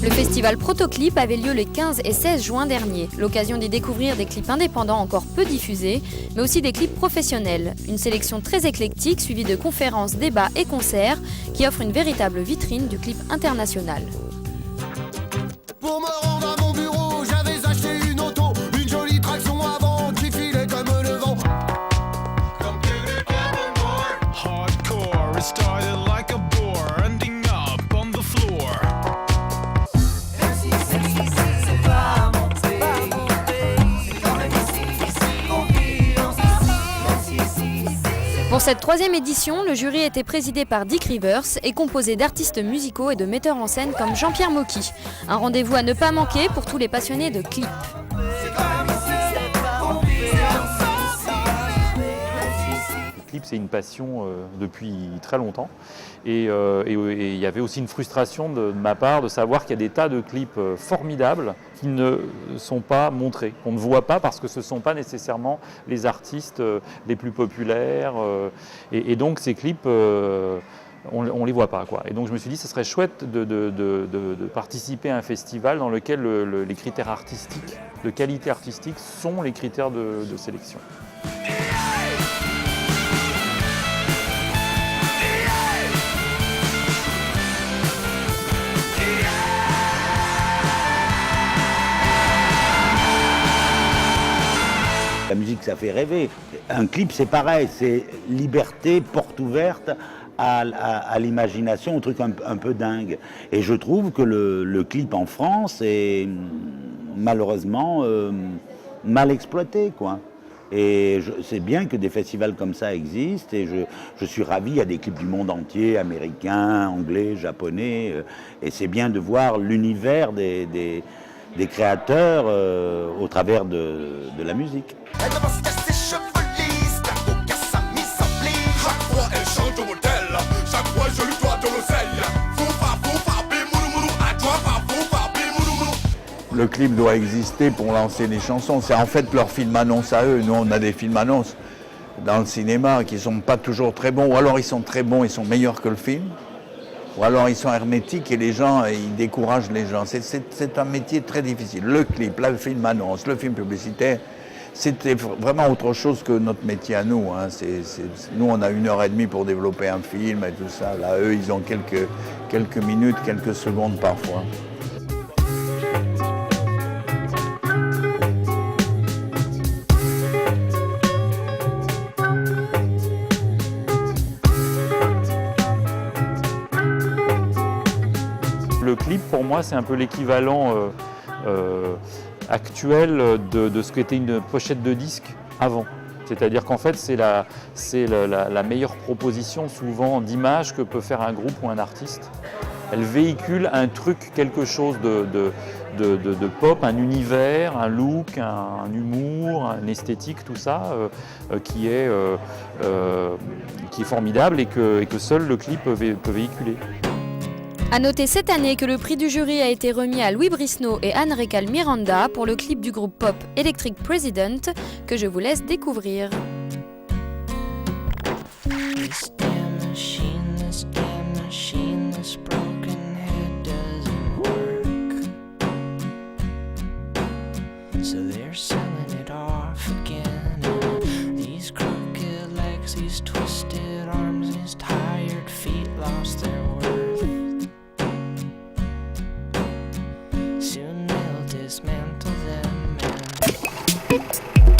Le festival Protoclip avait lieu les 15 et 16 juin dernier. L'occasion d'y découvrir des clips indépendants encore peu diffusés, mais aussi des clips professionnels. Une sélection très éclectique suivie de conférences, débats et concerts qui offrent une véritable vitrine du clip international. Pour me rendre à mon bureau, j'avais acheté une auto, une jolie traction avant qui filait comme le vent. Hardcore, it started like a bore, ending up on the floor. Pour cette troisième édition, le jury était présidé par Dick Rivers et composé d'artistes musicaux et de metteurs en scène comme Jean-Pierre Mocky. Un rendez-vous à ne pas manquer pour tous les passionnés de clips. Le clip, c'est une passion depuis très longtemps. Et il y avait aussi une frustration de ma part de savoir qu'il y a des tas de clips formidables qui ne sont pas montrés, qu'on ne voit pas parce que ce ne sont pas nécessairement les artistes les plus populaires. Et donc ces clips, on ne les voit pas, quoi. Et donc je me suis dit que ce serait chouette de participer à un festival dans lequel les critères artistiques, de qualité artistique, sont les critères de sélection. La musique, ça fait rêver. Un clip, c'est pareil, c'est liberté, porte ouverte à l'imagination, au truc un peu dingue. Et je trouve que le clip en France est malheureusement mal exploité, quoi. Et c'est bien que des festivals comme ça existent, et je suis ravi, il y a des clips du monde entier, américains, anglais, japonais, et c'est bien de voir l'univers des créateurs au travers de la musique. Le clip doit exister pour lancer les chansons. C'est en fait leur film-annonce à eux. Nous, on a des films-annonces dans le cinéma qui ne sont pas toujours très bons. Ou alors ils sont très bons, ils sont meilleurs que le film. Ou alors ils sont hermétiques et les gens, ils découragent les gens. C'est un métier très difficile. Le clip, le film-annonce, le film publicitaire, c'était vraiment autre chose que notre métier à nous. Hein. Nous, on a 1h30 pour développer un film et tout ça. Là, eux, ils ont quelques minutes, quelques secondes parfois. Le clip, pour moi, c'est un peu l'équivalent actuel de ce qu'était une pochette de disque avant. C'est-à-dire qu'en fait, c'est la meilleure proposition souvent d'image que peut faire un groupe ou un artiste. Elle véhicule un truc, quelque chose de pop, un univers, un look, un humour, une esthétique, tout ça, qui est formidable et que seul le clip peut véhiculer. A noter cette année que le prix du jury a été remis à Louis Brisno et Anne Recal Miranda pour le clip du groupe pop Electric President que je vous laisse découvrir. Dismantle them and